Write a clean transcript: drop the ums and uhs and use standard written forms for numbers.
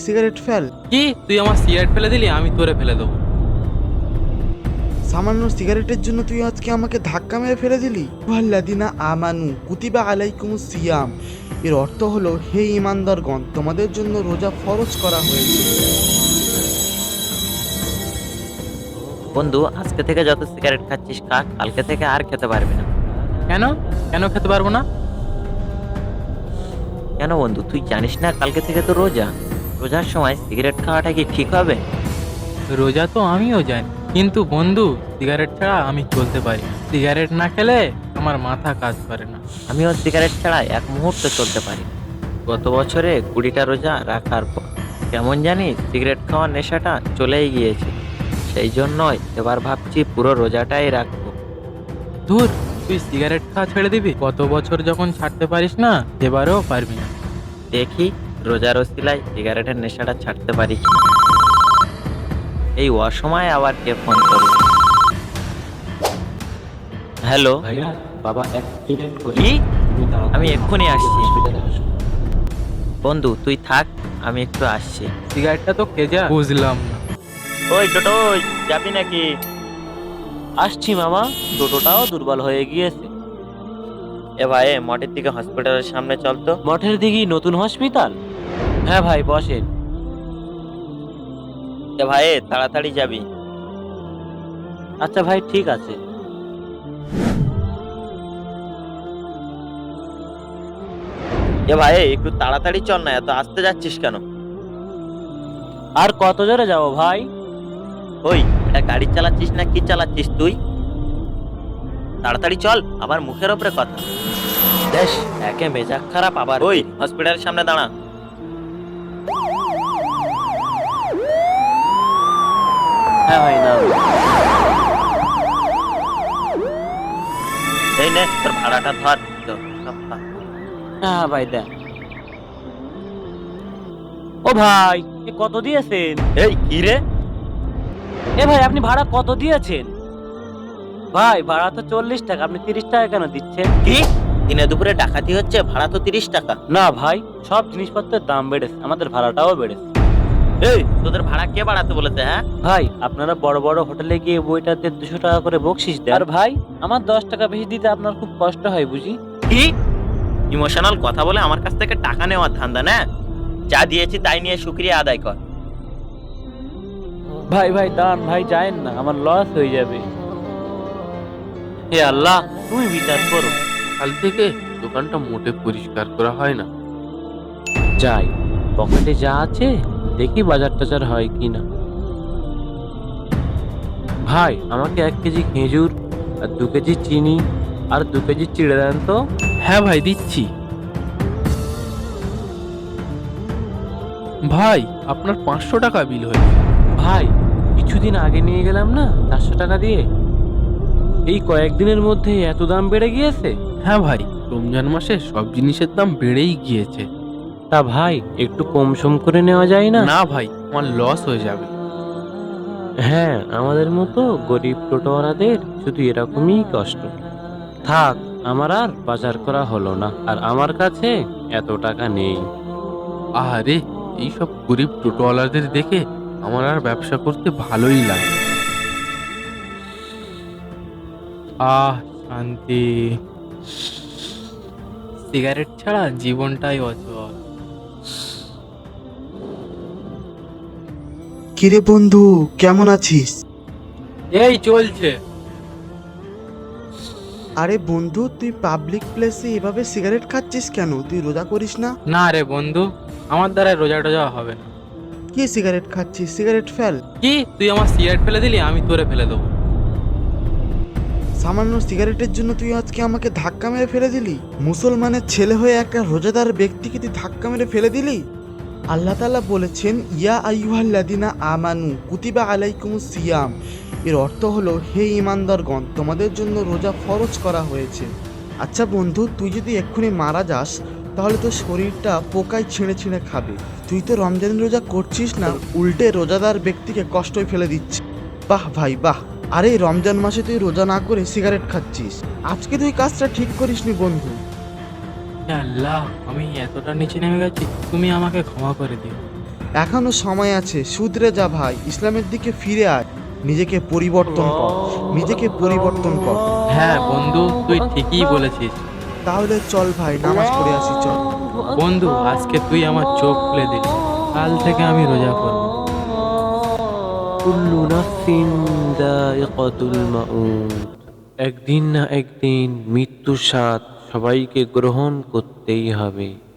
Cigarette fail. কি তুই আমার সিগারেট ফেলে দিলি? আমি তোরে ফেলে দেবো। সামান্য সিগারেটের জন্য তুই আজকে আমাকে ধাক্কা মেরে ফেলে দিলি। আল্লাদিনা আমানু কুতিবা আলাইকুমুস সিয়াম, এর অর্থ হলো হে ঈমানদারগণ, তোমাদের জন্য রোজা ফরজ করা হয়েছে। বন্ধু, আজকে থেকে যত সিগারেট খাচ্ছিস খা, কালকে থেকে আর খেতে পারবি না। কেন কেন খেতে পারবো না? কেন বন্ধু, তুই জানিস না কালকে থেকে তো রোজা? রোজার সময় সিগারেট খাওয়াটা কি ঠিক হবে? রোজা তো আমিও জানি, কিন্তু বন্ধু সিগারেট ছাড়া আমি চলতে পারি না। সিগারেট না খেলে আমার মাথা কাজ করে না। আমিও সিগারেট ছাড়া এক মুহূর্ত চলতে পারি না। গত বছরে 20টা রোজা রাখার পর কেমন জানি সিগারেট খাওয়ার নেশাটা চলেই গিয়েছে। সেই জন্যই এবার ভাবছি পুরো রোজাটাই রাখবো। ধুর, তুই সিগারেট খাওয়া ছেড়ে দিবি? গত বছর যখন ছাড়তে পারিস না, এবারেও পারবি না। দেখি রোজার ওসিলায় সিগারেটের নেশাটা ছাড়তে পারি কি। এই অসময়ে আবার কে ফোন করবে? হ্যালো, ভাইয়া, বাবা অ্যাক্সিডেন্ট করে কি? আমি এক্ষুনি আসছি। বন্ধু তুই থাক, আমি একটু আসছি। সিগারেটটা তো খেয়ে বুঝলাম না। ওই টোটো, যাবি নাকি? আসছি মামা, টোটোটাও দুর্বল হয়ে গিয়েছে। এ ভাই, মঠের দিকে হসপিটালের সামনে চল তো। মঠের দিকেই নতুন হসপিটাল? হ্যাঁ ভাই, বসেন। এ ভাই, তাড়াতাড়ি যাবি। আচ্ছা ভাই, ঠিক আছে। এ ভাই, একটু তাড়াতাড়ি চল না, এত আসতে যাচ্ছিস কেন? আর কত জোরে যাব ভাই? ওই, এটা গাড়ি চালাচ্ছিস না কি চালাচ্ছিস তুই? তাড়াতাড়ি চল, আবার মুখের ওপরে কথা। বেশ, একে মেজাজ খারাপ আবার। ওই হসপিটালের সামনে দাঁড়া। হ্যাঁ ভাই, না এই নে তোর ভাড়াটা ধর। হ্যাঁ ভাই, দেন। ও ভাই, এ কত দিয়েছেন? এই কি রে? এ ভাই, আপনি ভাড়া কত দিয়েছেন? ভাই, ভাড়া তো 40 টাকা, আপনি 30 টাকা কেন দিচ্ছেন? কি? দিনে দুপুরে ডাকাতি হচ্ছে, ভাড়া তো 30 টাকা। না ভাই, সব জিনিসপত্রের দাম বেড়েছে, আমাদের ভাড়াটাও বেড়েছে। এই তোদের ভাড়া কে বাড়াতে বলেছে? হ্যাঁ ভাই, আপনারা বড় বড় হোটেলে গিয়ে বইটাতে 200 টাকা করে বকশিস দেন, আর ভাই আমার 10 টাকা বেশি দিতে আপনার খুব কষ্ট হয় বুঝি। কি ইমোশনাল কথা বলে আমার কাছ থেকে টাকা নেওয়ার ধান্দা না? যা দিয়েছি তাই নিয়ে শুকরিয়া আদায় কর। ভাই ভাই দাঁড়ান ভাই, যায়েন না, আমার লস হয়ে যাবে। হে আল্লাহ, তুমি বিচার করো। কাল থেকে দোকানটা মোটে পরিষ্কার করা হয় না। যাই, পকেটে যা আছে দেখি বাজার টাজার হয় কিনা। ভাই, আমাকে 1 কেজি খেজুর আর 2 কেজি চিনি আর 2 কেজি চিড়ে দেন তো। হ্যাঁ ভাই, দিচ্ছি। ভাই, আপনার 500 টাকা বিল হয়েছে। ভাই, কিছুদিন আগে নিয়ে গেলাম না 400 টাকা দিয়ে, এই কয়েকদিনের মধ্যে এত দাম বেড়ে গিয়েছে। হ্যাঁ ভাই, রমজান মাসে সব জিনিসের দাম বেড়েই গিয়েছে। তা ভাই, একটু কম সম করে নেওয়া যায় না? না ভাই, আমার লস হয়ে যাবে। হ্যাঁ, আমাদের মতো গরিব টোটোওয়ালাদের শুধু এরকমই কষ্ট। থাক, আমার আর বাজার করা হলো না, আর আমার কাছে এত টাকা নেই। আরে, এইসব গরিব টোটোওয়ালাদের দেখে আমার আর ব্যবসা করতে ভালোই লাগে। শান্তি। সিগারেট ছাড়া জীবনটাই অচল। কিরে বন্ধু, কেমন আছিস? এই চলছে। আরে বন্ধু, তুই পাবলিক প্লেসে এভাবে সিগারেট খাচ্ছিস কেন? তুই রোজা করিস না? না রে বন্ধু, আমার দ্বারা রোজা টোজা হবে না। কি সিগারেট খাচ্ছিস? Cigarette fail. কি তুই আমার সিগারেট ফেলে দিলি? আমি তোরে ফেলে দেবো। সামান্য সিগারেটের জন্য তুই আজকে আমাকে ধাক্কা মেরে ফেলে দিলি? মুসলমানের ছেলে হয়ে একটা রোজাদার ব্যক্তিকে তুই ধাক্কা মেরে ফেলে দিলি? আল্লাহ তাআলা বলেছেন, ইয়া আইয়ুহাল্লাযিনা আমানু কুতিবা আলাইকুমুস সিয়াম, এর অর্থ হলো হে ঈমানদারগণ, তোমাদের জন্য রোজা ফরজ করা হয়েছে। আচ্ছা বন্ধু, তুই যদি এক্ষুনি মারা যাস তাহলে তোর শরীরটা পোকায় ছিঁড়ে ছিঁড়ে খাবে। তুই তো রমজানের রোজা করছিস না, উল্টে রোজাদার ব্যক্তিকে কষ্টই ফেলে দিচ্ছিস। বাহ ভাই বাহ। আরে রমজান মাসে তুই রোজা না করে সিগারেট খাচ্ছিস, আজকে তুই কাজটা ঠিক করিসনি বন্ধু। হে আল্লাহ, আমি এতটা নিচে নেমে গেছি, তুমি আমাকে ক্ষমা করে দিও। এখনো সময় আছে, শুধরে যা ভাই, ইসলামের দিকে ফিরে আয়, নিজেকে পরিবর্তন কর, নিজেকে পরিবর্তন কর। হ্যাঁ বন্ধু, তুই ঠিকই বলেছিস। তাহলে চল ভাই, নামাজ পড়ে আসি, চল। বন্ধু, আজকে তুই আমার চোখ খুলে দিলি, কাল থেকে আমি রোজা করব। কুল্লু নাফসিন যায়িকাতুল মাউত। একদিন না একদিন মৃত্যুর স্বাদ সবাইকে গ্রহণ করতেই হবে।